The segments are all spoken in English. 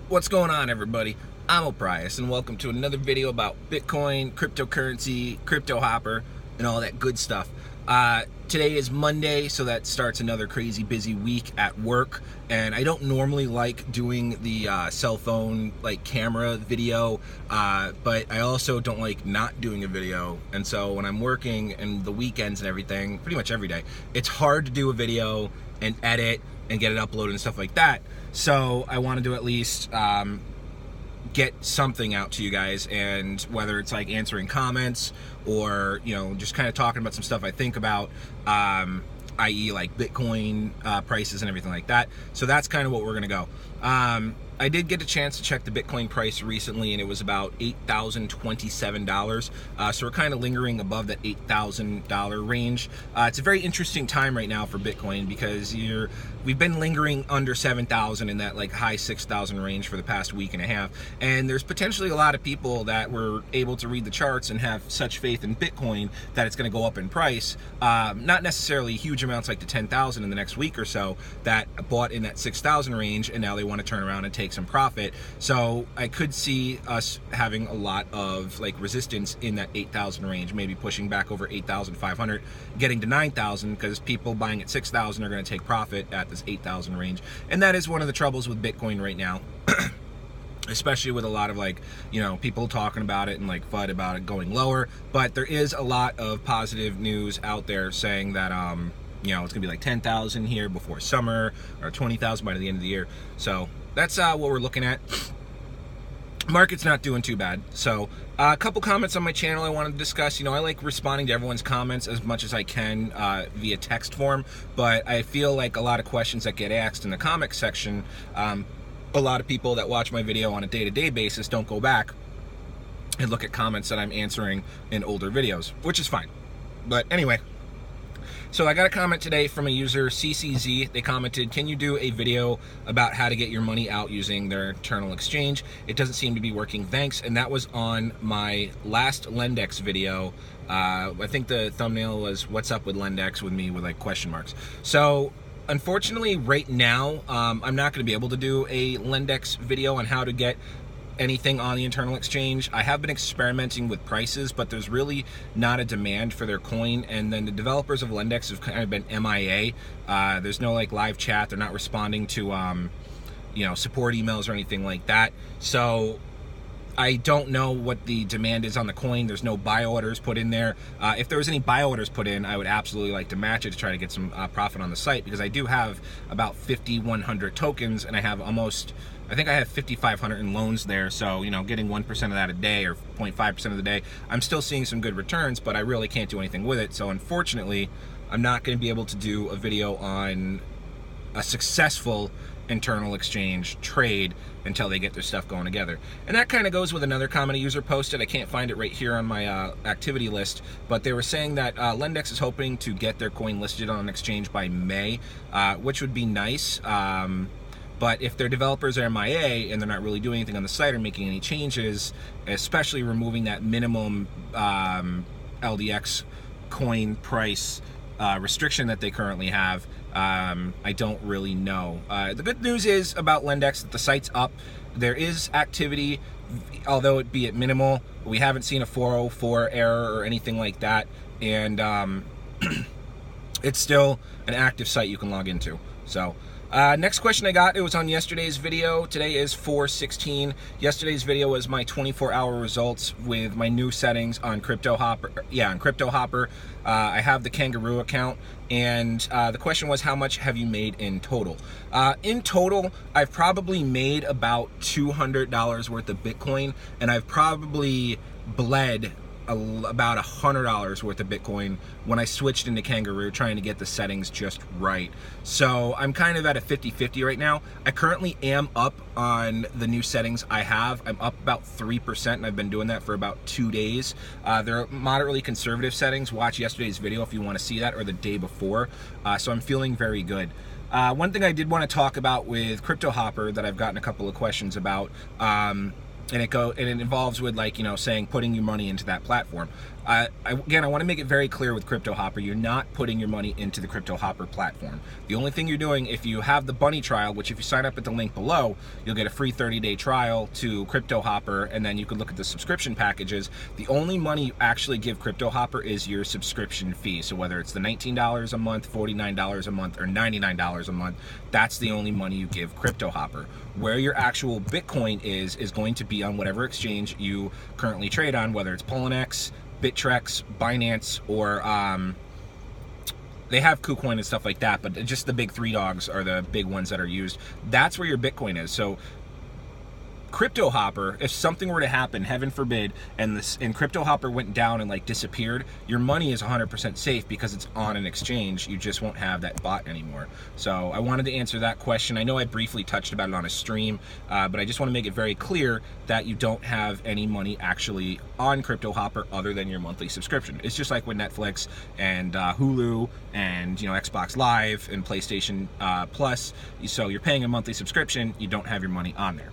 What's going on, everybody? I'm O'Prius, and welcome to another video about Bitcoin, cryptocurrency, CryptoHopper, and all that good stuff. Today is Monday, so that starts another crazy busy week at work, and I don't normally like doing the cell phone camera video, but I also don't like not doing a video. And so when I'm working and the weekends and everything, pretty much every day, it's hard to do a video and edit and get it uploaded and stuff like that. So I wanted to at least get something out to you guys, and whether it's like answering comments or just kind of talking about some stuff I think about, i.e. like Bitcoin prices and everything like that. So that's kind of what we're gonna go. I did get a chance to check the Bitcoin price recently, and it was about $8,027. So we're kind of lingering above that $8,000 range. It's a very interesting time right now for Bitcoin because we've been lingering under 7,000 in that high 6,000 range for the past week and a half. And there's potentially a lot of people that were able to read the charts and have such faith in Bitcoin that it's going to go up in price. Not necessarily huge amounts like the 10,000 in the next week or so, that bought in that 6,000 range, and now they want to turn around and take some profit. So I could see us having a lot of resistance in that 8,000 range, maybe pushing back over 8,500, getting to 9,000, because people buying at 6,000 are going to take profit at this 8,000 range. And that is one of the troubles with Bitcoin right now. Especially with a lot of people talking about it and FUD about it going lower. But there is a lot of positive news out there saying that it's gonna be 10,000 here before summer, or 20,000 by the end of the year. So that's what we're looking at. Market's not doing too bad. So a couple comments on my channel I wanted to discuss. I like responding to everyone's comments as much as I can via text form, but I feel like a lot of questions that get asked in the comment section, a lot of people that watch my video on a day-to-day basis don't go back and look at comments that I'm answering in older videos, which is fine. But anyway, so I got a comment today from a user, CCZ. They commented, "Can you do a video about how to get your money out using their internal exchange? It doesn't seem to be working, thanks." And that was on my last Lendex video. I think the thumbnail was "What's up with Lendex?" with me with question marks. So unfortunately, right now, I'm not going to be able to do a Lendex video on how to get anything on the internal exchange. I have been experimenting with prices, but there's really not a demand for their coin, and then the developers of Lendex have kind of been MIA. There's no live chat. They're not responding to support emails or anything like that. So I don't know what the demand is on the coin. There's no buy orders put in there. If there was any buy orders put in, I would absolutely like to match it to try to get some profit on the site, because I do have about 5,100 tokens, and I have I think I have 5,500 in loans there. So, getting 1% of that a day, or 0.5% of the day, I'm still seeing some good returns, but I really can't do anything with it. So unfortunately, I'm not going to be able to do a video on a successful internal exchange trade until they get their stuff going together. And that kind of goes with another comment a user posted. I can't find it right here on my activity list, but they were saying that Lendex is hoping to get their coin listed on an exchange by May, which would be nice. But if their developers are MIA and they're not really doing anything on the site or making any changes, especially removing that minimum LDX coin price restriction that they currently have, I don't really know. The good news is about Lendex that the site's up. There is activity, although it be at minimal. We haven't seen a 404 error or anything like that, and it's still an active site you can log into. So next question I got, it was on yesterday's video. Today is 4/16. Yesterday's video was my 24-hour results with my new settings on CryptoHopper. Yeah, on CryptoHopper. I have the Kangaroo account, and the question was, how much have you made in total? In total, I've probably made about $200 worth of Bitcoin, and I've probably bled about $100 worth of Bitcoin when I switched into Kangaroo, trying to get the settings just right. So I'm kind of at a 50-50 right now. I currently am up on the new settings I have. I'm up about 3%, and I've been doing that for about 2 days. They're moderately conservative settings. Watch yesterday's video if you want to see that, or the day before. So I'm feeling very good. One thing I did want to talk about with CryptoHopper that I've gotten a couple of questions about, and it involves with, like, you know, saying putting your money into that platform. Again, I want to make it very clear with CryptoHopper, you're not putting your money into the CryptoHopper platform. The only thing you're doing, if you have the bunny trial, which if you sign up at the link below, you'll get a free 30-day trial to CryptoHopper, and then you can look at the subscription packages. The only money you actually give CryptoHopper is your subscription fee. So whether it's the $19 a month, $49 a month, or $99 a month, that's the only money you give CryptoHopper. Where your actual Bitcoin is going to be on whatever exchange you currently trade on, whether it's Poloniex, Bittrex, Binance, or they have KuCoin and stuff like that, but just the big three dogs are the big ones that are used. That's where your Bitcoin is. So CryptoHopper, if something were to happen, heaven forbid, and CryptoHopper went down and like disappeared, your money is 100% safe because it's on an exchange. You just won't have that bot anymore. So I wanted to answer that question. I know I briefly touched about it on a stream, but I just want to make it very clear that you don't have any money actually on CryptoHopper other than your monthly subscription. It's just like with Netflix and Hulu and, you know, Xbox Live and PlayStation Plus. So you're paying a monthly subscription, you don't have your money on there.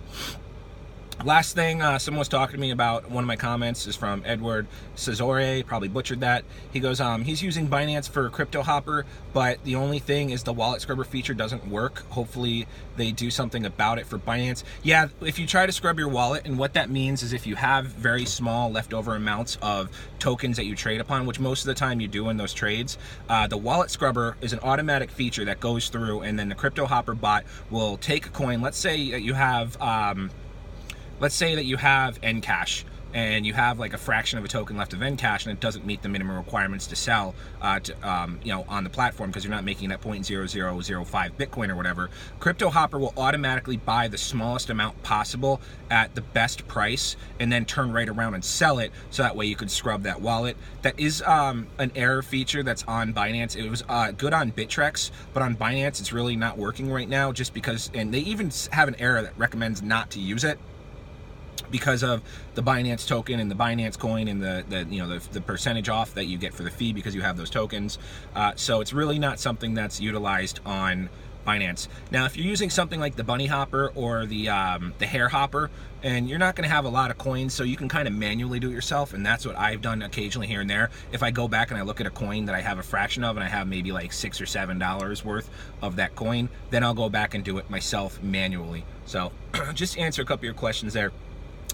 Last thing, someone was talking to me about, one of my comments is from Edward Cesore, probably butchered that. He goes, he's using Binance for CryptoHopper, but the only thing is the wallet scrubber feature doesn't work. Hopefully they do something about it for Binance. Yeah, if you try to scrub your wallet, and what that means is if you have very small leftover amounts of tokens that you trade upon, which most of the time you do in those trades, the wallet scrubber is an automatic feature that goes through, and then the CryptoHopper bot will take a coin. Let's say that you have Ncash, and you have like a fraction of a token left of Ncash, and it doesn't meet the minimum requirements to sell you know, on the platform, because you're not making that 0.0005 Bitcoin or whatever. CryptoHopper will automatically buy the smallest amount possible at the best price, and then turn right around and sell it, so that way you could scrub that wallet. That is an error feature that's on Binance. It was good on Bittrex, but on Binance it's really not working right now, just because, and they even have an error that recommends not to use it, because of the Binance token and the Binance coin and the percentage off that you get for the fee because you have those tokens. So it's really not something that's utilized on Binance. Now, if you're using something like the Bunny Hopper or the Hair Hopper, and you're not going to have a lot of coins, so you can kind of manually do it yourself, and that's what I've done occasionally here and there. If I go back and I look at a coin that I have a fraction of, and I have maybe like $6 or $7 worth of that coin, then I'll go back and do it myself manually. So just to answer a couple of your questions there.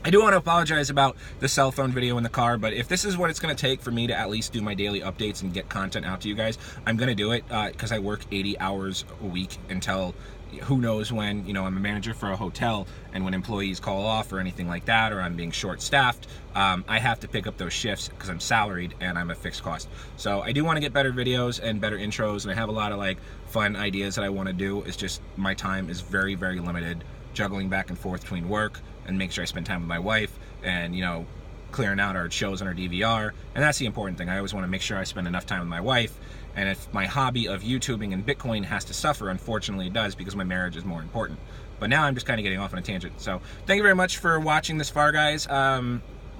I do want to apologize about the cell phone video in the car, but if this is what it's going to take for me to at least do my daily updates and get content out to you guys, I'm going to do it, because I work 80 hours a week until who knows when. You know, I'm a manager for a hotel, and when employees call off or anything like that, or I'm being short-staffed, I have to pick up those shifts because I'm salaried and I'm a fixed cost. So I do want to get better videos and better intros, and I have a lot of like fun ideas that I want to do. It's just my time is very, very limited, juggling back and forth between work and make sure I spend time with my wife, and, you know, clearing out our shows on our DVR. And that's the important thing. I always want to make sure I spend enough time with my wife. And if my hobby of YouTubing and Bitcoin has to suffer, unfortunately it does, because my marriage is more important. But now I'm just kind of getting off on a tangent. So thank you very much for watching this far, guys.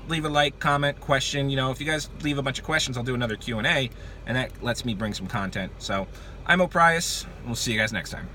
Leave a like, comment, question. You know, if you guys leave a bunch of questions, I'll do another Q&A, and that lets me bring some content. So I'm O'Prius. We'll see you guys next time.